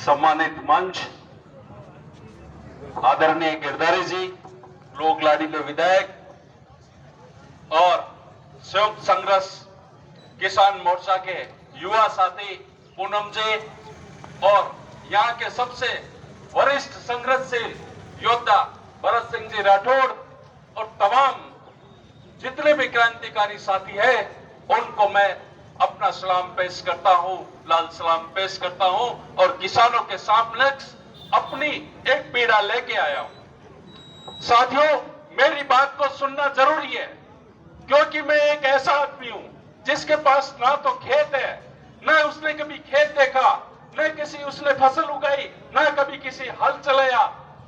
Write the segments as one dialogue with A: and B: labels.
A: सम्मानित मंच, आदरणीय गिरधारी जी, लोक लाडीले विधायक और संयुक्त संघर्ष किसान मोर्चा के युवा साथी पूनम जी और यहाँ के सबसे वरिष्ठ संघर्षशील योद्धा भरत सिंह जी राठौड़ और तमाम जितने भी क्रांतिकारी साथी हैं, उनको मैं अपना सलाम पेश करता हूं, लाल सलाम पेश करता हूं और किसानों के सामने अपनी एक पीड़ा लेके आया हूं। साथियों, मेरी बात को सुनना जरूरी है, क्योंकि मैं एक ऐसा आदमी हूं जिसके पास ना तो खेत है, न उसने कभी खेत देखा, न किसी उसने फसल उगाई, न कभी किसी हल चलाया,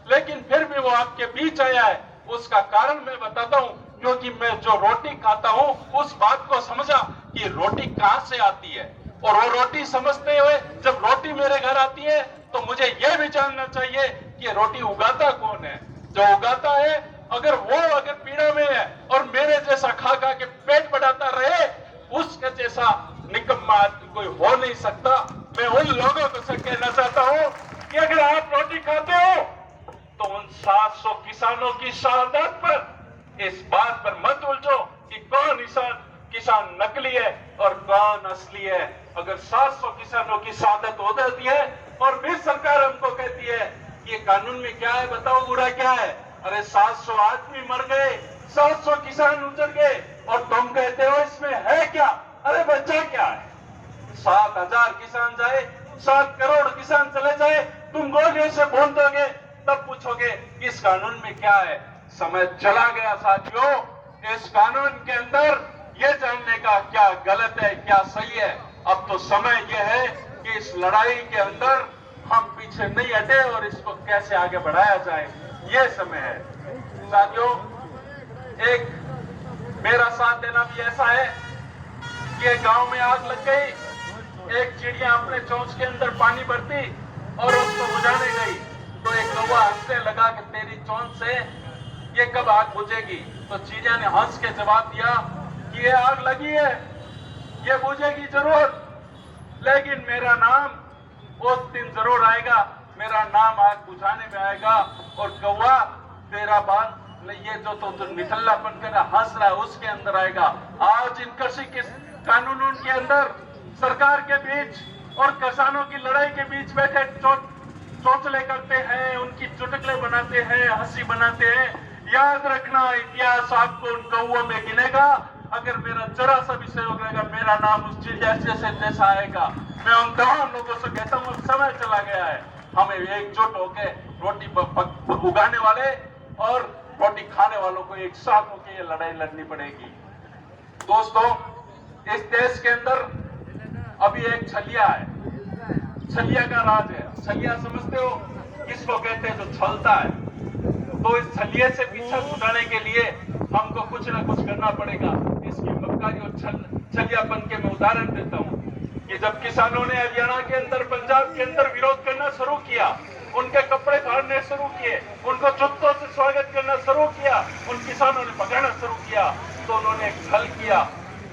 A: लेकिन फिर भी वो आपके बीच आया है। उसका कारण मैं बताता हूं, क्योंकि मैं जो रोटी खाता हूं उस बात को समझा कि रोटी कहां से आती है, और वो रोटी समझते हुए जब रोटी मेरे घर आती है तो मुझे यह भी जानना चाहिए कि रोटी उगाता कौन है। जो उगाता है अगर पीड़ा में है और मेरे जैसा खा खा के पेट बढ़ाता रहे, उसके जैसा निकम्मा कोई हो नहीं सकता। मैं उन लोगों को से कहना चाहता हूं कि अगर आप रोटी खाते हो तो उन 700 किसानों की शहादत पर इस बात पर मत उलझो कि कौन किसान नकली है और कौन असली है। अगर 700 किसानों की शहादत हो जाती है और फिर सरकार हमको कहती है कि ये कानून में क्या है, बताओ बुरा क्या है। अरे 700 आदमी मर गए, 700 किसान उजड़ गए और तुम कहते हो इसमें है क्या? अरे बच्चा क्या है? 7,000 किसान जाए, 7 करोड़ किसान चले जाए, तुम गोलियों से भून दोगे, तब पूछोगे इस कानून में क्या है। समय चला गया साथियों, इस कानून के अंदर ये जानने का क्या गलत है क्या सही है। अब तो समय यह है कि इस लड़ाई के अंदर हम पीछे नहीं हटे और इसको कैसे आगे बढ़ाया जाए, ये समय है। साथियों, एक मेरा साथ देना भी ऐसा है कि गांव में आग लग गई, एक चिड़िया अपने चोंच के अंदर पानी भरती और उसको बुझाने गई, तो एक कौवा हंसने लगा कि तेरी चोंच से ये कब आग बुझेगी। तो चिड़िया ने हंस के जवाब दिया कि ये आग लगी है, ये बुझेगी जरूर, लेकिन मेरा नाम उस दिन जरूर आएगा, मेरा नाम आग बुझाने में आएगा। और कौवा तेरा बात ये जो तो निठल्लापन कर हंस रहा है उसके अंदर आएगा। आज इन कृषि के कानूनों के अंदर सरकार के बीच और किसानों की लड़ाई के बीच बैठे चौचले करते हैं, उनकी चुटकुले बनाते हैं, हंसी बनाते हैं। याद रखना, इतिहास आपको उन कौओं में गिनेगा। अगर मेरा जरा सा भी सहयोग रहेगा, मेरा नाम उस चिड़िया जैसा आएगा। मैं उन तमाम लोगों से कहता हूँ समय चला गया है, हमें एकजुट होकर रोटी उगाने वाले और रोटी खाने वालों को एक साथ होकर ये लड़ाई लड़नी पड़ेगी। दोस्तों, इस देश के अंदर अभी एक छलिया है, छलिया का राज है। छलिया समझते हो किसको कहते हैं? जो छलता है। तो इस छलिए से पीछा छुड़ाने के लिए हमको कुछ ना कुछ करना पड़ेगा। इसकी मक्कारी और छलियापन के मैं उदाहरण देता हूँ कि जब किसानों ने हरियाणा के अंदर, पंजाब के अंदर विरोध करना शुरू किया, उनके कपड़े फाड़ने शुरू किए, उनको जूतों से स्वागत करना शुरू किया, उन किसानों ने भगाना शुरू किया, तो उन्होंने एक छल किया,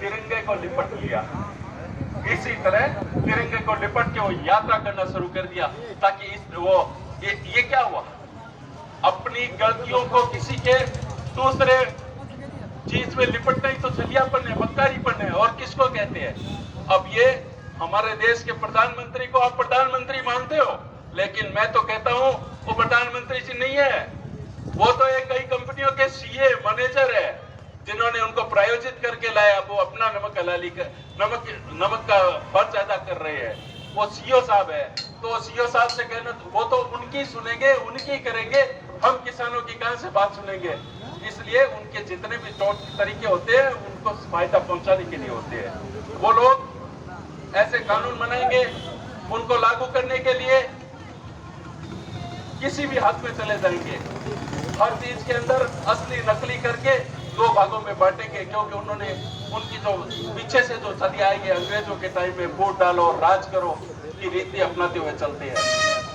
A: तिरंगे को लिपट लिया। इसी तरह तिरंगे को लिपट के वो यात्रा करना शुरू कर दिया, ताकि ये क्या हुआ, अपनी गलतियों को किसी के दूसरे चीज में लिपटना ही तो छलियापन है, मक्कारीपन है। और किसको कहते हैं? अब ये हमारे देश के प्रधानमंत्री को आप प्रधानमंत्री मानते हो, लेकिन मैं तो कहता हूं वो प्रधानमंत्री जी नहीं है, वो तो एक कई कंपनियों के सीए मैनेजर है, जिन्होंने उनको प्रायोजित करके लाया। वो अपना नमक का फर्ज अदा कर रहे हैं। वो सीओ साहब है, तो सीओ साहब से कहना, वो तो उनकी सुनेंगे, उनकी करेंगे, हम किसानों की कहां से बात सुनेंगे। इसलिए उनके जितने भी तरीके होते हैं उनको फायदा पहुंचाने के लिए होते हैं। वो लोग ऐसे कानून बनाएंगे, उनको लागू करने के लिए किसी भी हद में चले जाएंगे। हर चीज के अंदर असली नकली करके 2 भागों में बांटेंगे, क्योंकि उन्होंने उनकी जो पीछे से जो चली आई है अंग्रेजों के टाइम में, वोट डालो और राज करो की रीति अपनाते हुए चलते हैं।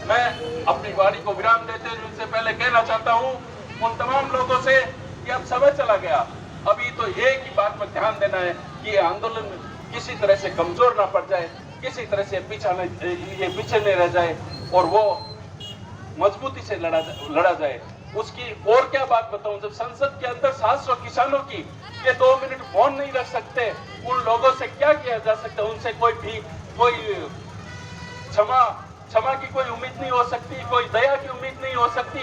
A: मैं अपनी वाणी को विराम देते हुए इससे पहले कहना चाहता हूं उन तमाम लोगों से कि अब समय चला गया, अभी तो एक ही बात पर ध्यान देना है कि आंदोलन किसी तरह से कमजोर ना पड़ जाए, किसी तरह से पीछे नहीं रह जाए। और वो मजबूती से लड़ा जाए। उसकी और क्या बात बताऊं, जब संसद के अंदर 700 किसानों की ये 2 मिनट फोन नहीं रख सकते, उन लोगों से क्या किया जा सकता है? उनसे कोई क्षमा की कोई उम्मीद नहीं हो सकती, कोई दया की उम्मीद नहीं हो सकती।